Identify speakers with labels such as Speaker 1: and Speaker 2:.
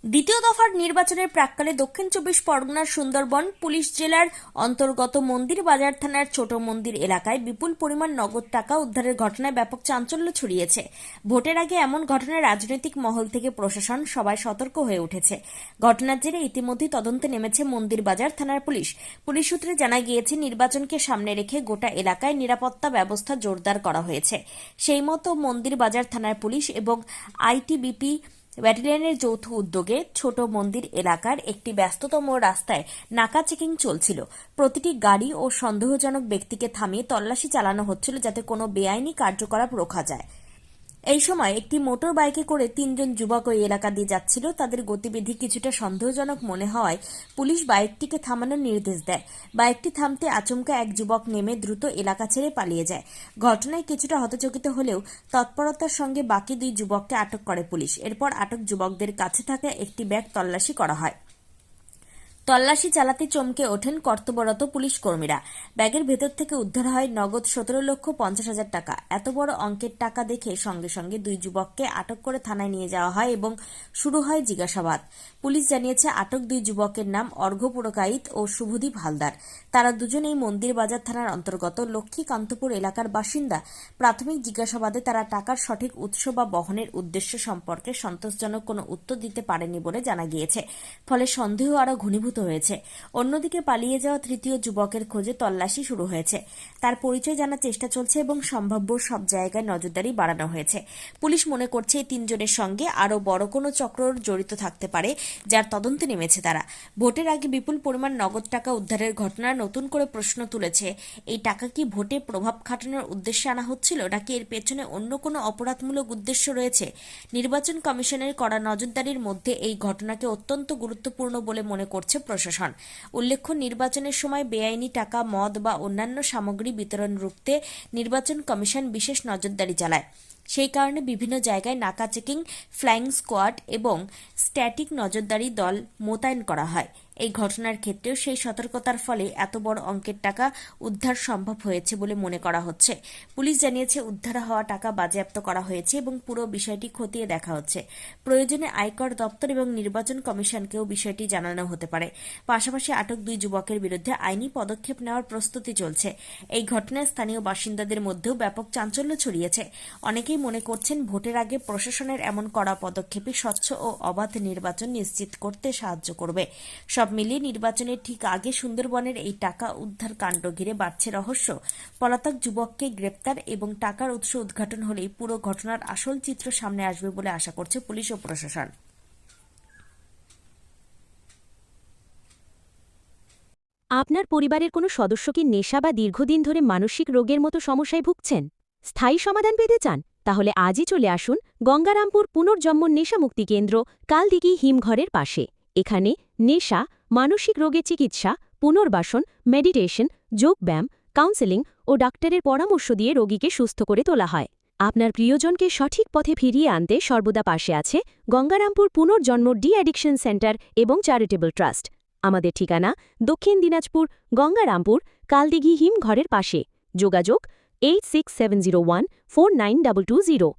Speaker 1: দ্বিতীয় দফার নির্বাচনের প্রাক্কালে দক্ষিণ চব্বিশ পরগনার সুন্দরবন পুলিশ জেলার অন্তর্গত মন্দির বাজার থানার ছোট মন্দির এলাকায় বিপুল পরিমাণ নগদ টাকা উদ্ধারের ঘটনায় ব্যাপক চাঞ্চল্য ছড়িয়েছে। ভোটের আগে এমন ঘটনায় রাজনৈতিক মহল থেকে প্রশাসন সবাই সতর্ক হয়ে উঠেছে। ঘটনার জেরে ইতিমধ্যেই তদন্তে নেমেছে মন্দির বাজার থানার পুলিশ। পুলিশ সূত্রে জানা গিয়েছে, নির্বাচনকে সামনে রেখে গোটা এলাকায় নিরাপত্তা ব্যবস্থা জোরদার করা হয়েছে। সেই মতো মন্দির বাজার থানার পুলিশ এবং আইটিবিপি ব্যাটালিয়নের যৌথ উদ্যোগে ছোট মন্দির এলাকার একটি ব্যস্ততম রাস্তায় নাকা চেকিং চলছিল। প্রতিটি গাড়ি ও সন্দেহজনক ব্যক্তিকে থামিয়ে তল্লাশি চালানো হচ্ছিল, যাতে কোনো বেআইনি কার্যকলাপ রোখা যায়। এই সময় একটি মোটর বাইকে করে 3 জন যুবক ওই এলাকা দিয়ে যাচ্ছিল। তাদের গতিবিধি কিছুটা সন্দেহজনক মনে হওয়ায় পুলিশ বাইকটিকে থামানোর নির্দেশ দেয়। বাইকটি থামতে আচমকা এক যুবক নেমে দ্রুত এলাকা ছেড়ে পালিয়ে যায়। ঘটনায় কিছুটা হতচকিত হলেও তৎপরতার সঙ্গে বাকি 2 যুবককে আটক করে পুলিশ। এরপর আটক যুবকদের কাছে থাকা একটি ব্যাগ তল্লাশি করা হয়। তল্লাশি চালাতে চমকে ওঠেন কর্তব্যরত পুলিশ কর্মীরা। ব্যাগের ভেতর থেকে উদ্ধার হয় নগদ 17,50,000 টাকা। এত বড় অঙ্কের টাকা দেখে সঙ্গে সঙ্গে 2 যুবককে আটক করে থানায় নিয়ে যাওয়া হয় এবং শুরু হয় জিজ্ঞাসাবাদ। পুলিশ জানিয়েছে, আটক 2 যুবকের নাম অর্ঘ্য পুরকাইত ও শুভদীপ হালদার। তারা দুজনেই মন্দির বাজার থানার অন্তর্গত লক্ষ্মীকান্তপুর এলাকার বাসিন্দা। প্রাথমিক জিজ্ঞাসাবাদে তারা টাকার সঠিক উৎস বা বহনের উদ্দেশ্য সম্পর্কে সন্তোষজনক কোনো উত্তর দিতে পারেনি বলে জানা গিয়েছে। ফলে সন্দেহ আরও ঘনীভূত হয়েছে। অন্যদিকে পালিয়ে যাওয়া তৃতীয় যুবকের খোঁজে তল্লাশি শুরু হয়েছে। তার পরিচয় জানার চেষ্টা চলছে এবং সম্ভাব্য সব জায়গায় নজরদারি বাড়ানো হয়েছে। পুলিশ মনে করছে এই 3 জনের সঙ্গে আরও বড় কোনো চক্র জড়িত থাকতে পারে, যার তদন্তে নেমেছে তারা। ভোটের আগে বিপুল পরিমাণ নগদ টাকা উদ্ধারের ঘটনা নতুন করে প্রশ্ন তুলেছে, এই টাকা কি ভোটে প্রভাব খাটানোর উদ্দেশ্যে আনা হচ্ছিল, নাকি এর পেছনে অন্য কোনো অপরাধমূলক উদ্দেশ্য রয়েছে? নির্বাচন কমিশনের কড়া নজরদারির মধ্যে এই ঘটনাকে অত্যন্ত গুরুত্বপূর্ণ বলে মনে করছে প্রশাসন। উল্লেখ্য, নির্বাচনের সময় বেআইনি টাকা, মদ বা অন্যান্য সামগ্রী বিতরণ রুখতে নির্বাচন কমিশন বিশেষ নজরদারি চালায়। সেই কারণে বিভিন্ন জায়গায় নাকা চেকিং, ফ্লাইং স্কোয়াড এবং স্ট্যাটিক নজরদারি দল মোতায়েন করা হয়। এই ঘটনার ক্ষেত্রেও সেই সতর্কতার ফলে এত বড় অঙ্কের টাকা উদ্ধার সম্ভব হয়েছে বলে মনে করা হচ্ছে। পুলিশ জানিয়েছে, উদ্ধার হওয়া টাকা বাজেয়াপ্ত করা হয়েছে এবং পুরো বিষয়টি খতিয়ে দেখা হচ্ছে। প্রয়োজনে আয়কর দপ্তর এবং নির্বাচন কমিশনকেও বিষয়টি জানানো হতে পারে। পাশাপাশি আটক 2 যুবকের বিরুদ্ধে আইনি পদক্ষেপ নেওয়ার প্রস্তুতি চলছে। এই ঘটনায় স্থানীয় বাসিন্দাদের মধ্যেও ব্যাপক চাঞ্চল্য ছড়িয়েছে। অনেকেই মনে করছেন, ভোটের আগে প্রশাসনের এমন কড়া পদক্ষেপই স্বচ্ছ ও অবাধ নির্বাচন নিশ্চিত করতে সাহায্য করবে। সব মিলিয়ে নির্বাচনের ঠিক আগে সুন্দরবনের এই টাকা উদ্ধার কাণ্ড ঘিরে বাড়ছে রহস্য। পলাতক যুবককে গ্রেপ্তার এবং টাকার উৎস উদ্ঘাটন হলেই পুরো ঘটনার আসল চিত্র সামনে আসবে বলে আশা করছে পুলিশ ও প্রশাসন।
Speaker 2: আপনার পরিবারের কোনো সদস্য কি নেশা বা দীর্ঘদিন ধরে মানসিক রোগের মতো সমস্যায় ভুগছেন? স্থায়ী সমাধান পেতে চান? তাহলে আজই চলে আসুন গঙ্গারামপুর পুনর্জন্ম নেশামুক্তি কেন্দ্র, কালদিঘি হিমঘরের পাশে। এখানে নেশা, মানসিক রোগের চিকিৎসা, পুনর্বাসন, মেডিটেশন, যোগব্যায়াম, কাউন্সেলিং ও ডাক্তারের পরামর্শ দিয়ে রোগীকে সুস্থ করে তোলা হয়। আপনার প্রিয়জনকে সঠিক পথে ফিরিয়ে আনতে সর্বদা পাশে আছে গঙ্গারামপুর পুনর্জন্ম ডি অ্যাডিকশন সেন্টার এবং চ্যারিটেবল ট্রাস্ট। আমাদের ঠিকানা দক্ষিণ দিনাজপুর, গঙ্গারামপুর, কালদিঘি হিমঘরের পাশে। যোগাযোগ 8670149220।